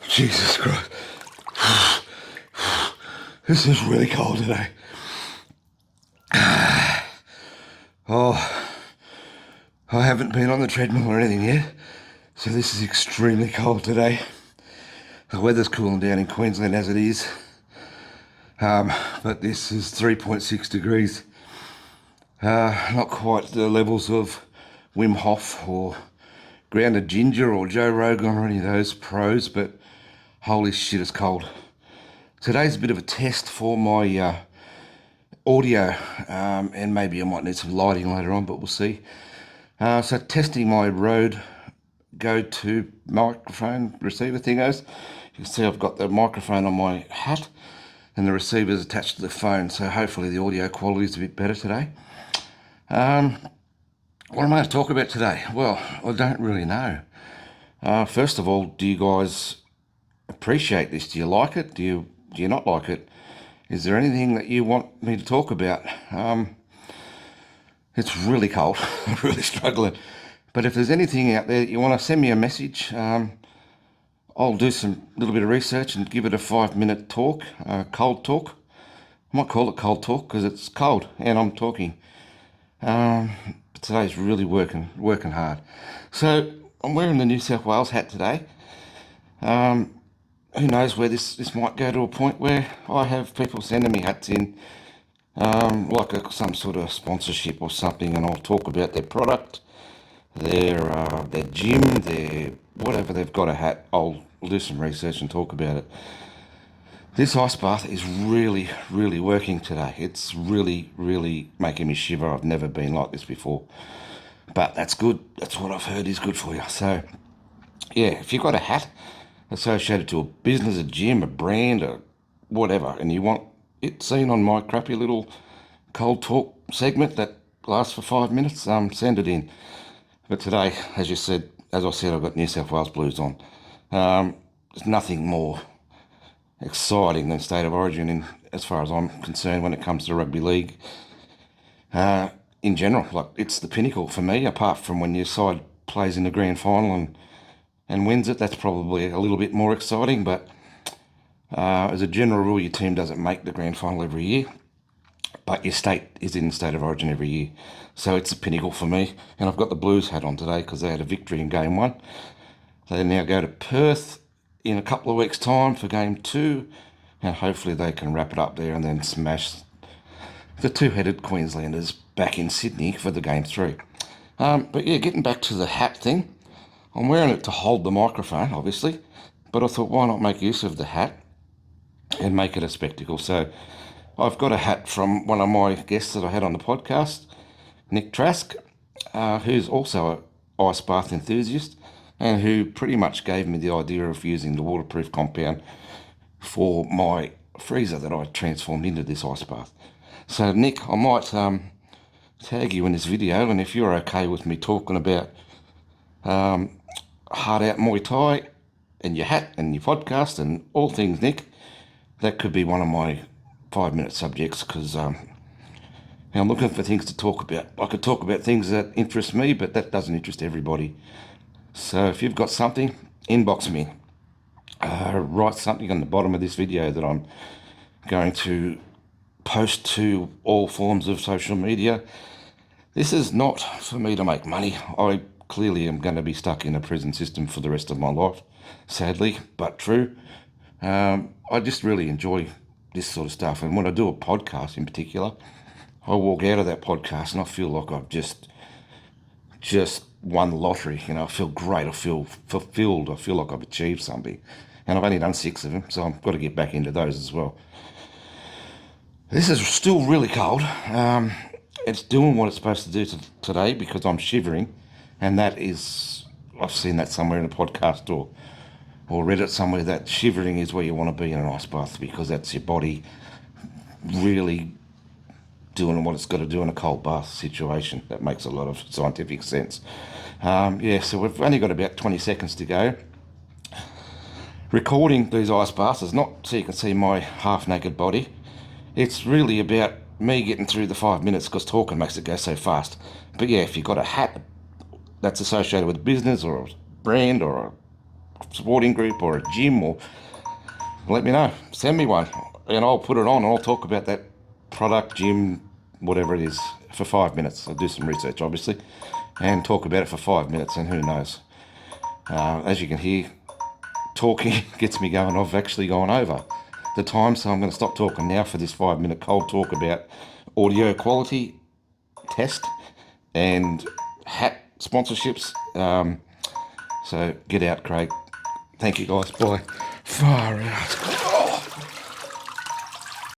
Jesus Christ. This is really cold today. Oh, I haven't been on the treadmill or anything yet, so this is extremely cold today. The weather's cooling down in Queensland as it is, but this is 3.6 degrees. Not quite the levels of Wim Hof or Grounded Ginger or Joe Rogan or any of those pros, but holy shit, it's cold. Today's a bit of a test for my audio, and maybe I might need some lighting later on, but we'll see. So testing my Rode Go2 microphone receiver thingos. You can see I've got the microphone on my hat and the receiver's attached to the phone, so hopefully the audio quality is a bit better today. What am I going to talk about today? Well, I don't really know. First of all, do you guys appreciate this? Do you like it? Do you not like it? Is there anything that you want me to talk about? It's really cold. I'm really struggling. But if there's anything out there that you want to send me a message, I'll do some little bit of research and give it a 5-minute talk, cold talk. I might call it cold talk because it's cold and I'm talking. Today's really working hard. So I'm wearing the New South Wales hat today. Who knows where this might go to a point where I have people sending me hats in, like some sort of sponsorship or something, and I'll talk about their product, their gym, their whatever they've got a hat. I'll do some research and talk about it. This ice bath is really, really working today. It's really, really making me shiver. I've never been like this before. But that's good. That's what I've heard is good for you. So, yeah, if you've got a hat associated to a business, a gym, a brand, or whatever, and you want it seen on my crappy little cold talk segment that lasts for 5 minutes, send it in. But today, as I said, I've got New South Wales Blues on. There's nothing more exciting than State of Origin, as far as I'm concerned, when it comes to rugby league. In general, like, it's the pinnacle for me. Apart from when your side plays in the grand final and wins it, that's probably a little bit more exciting. But as a general rule, your team doesn't make the grand final every year, but your state is in the State of Origin every year. So it's a pinnacle for me. And I've got the Blues hat on today because they had a victory in Game 1. They now go to Perth in a couple of weeks' time for Game 2, and hopefully they can wrap it up there and then smash the two-headed Queenslanders back in Sydney for the Game 3. But yeah, getting back to the hat thing, I'm wearing it to hold the microphone, obviously, but I thought, why not make use of the hat and make it a spectacle? So I've got a hat from one of my guests that I had on the podcast, Nick Trask, who's also an ice bath enthusiast, and who pretty much gave me the idea of using the waterproof compound for my freezer that I transformed into this ice bath. So Nick, I might tag you in this video, and if you're okay with me talking about hard out Muay Thai and your hat and your podcast and all things, Nick, that could be one of my 5-minute subjects, because I'm looking for things to talk about. I could talk about things that interest me, but that doesn't interest everybody. So if you've got something, inbox me. Write something on the bottom of this video that I'm going to post to all forms of social media. This is not for me to make money. I clearly am going to be stuck in a prison system for the rest of my life, sadly, but true. I just really enjoy this sort of stuff. And when I do a podcast in particular, I walk out of that podcast and I feel like I've just won the lottery. You know, I feel great. I feel fulfilled. I feel like I've achieved something. And I've only done 6 of them, so I've got to get back into those as well. This is still really cold. It's doing what it's supposed to do today because I'm shivering. And that is, I've seen that somewhere in a podcast or read it somewhere, that shivering is where you want to be in an ice bath, because that's your body really doing what it's got to do in a cold bath situation. That makes a lot of scientific sense. So we've only got about 20 seconds to go. Recording these ice baths is not so you can see my half-naked body. It's really about me getting through the 5 minutes, because talking makes it go so fast. But yeah, if you've got a hat that's associated with a business or a brand or a sporting group or a gym, or let me know. Send me one and I'll put it on and I'll talk about that product, gym, whatever it is, for 5 minutes. I'll do some research, obviously, and talk about it for 5 minutes, and who knows. As you can hear, talking gets me going. I've actually gone over the time, so I'm going to stop talking now for this 5 minute cold talk about audio quality test and hat sponsorships. So get out, Craig. Thank you, guys. Bye. Far out.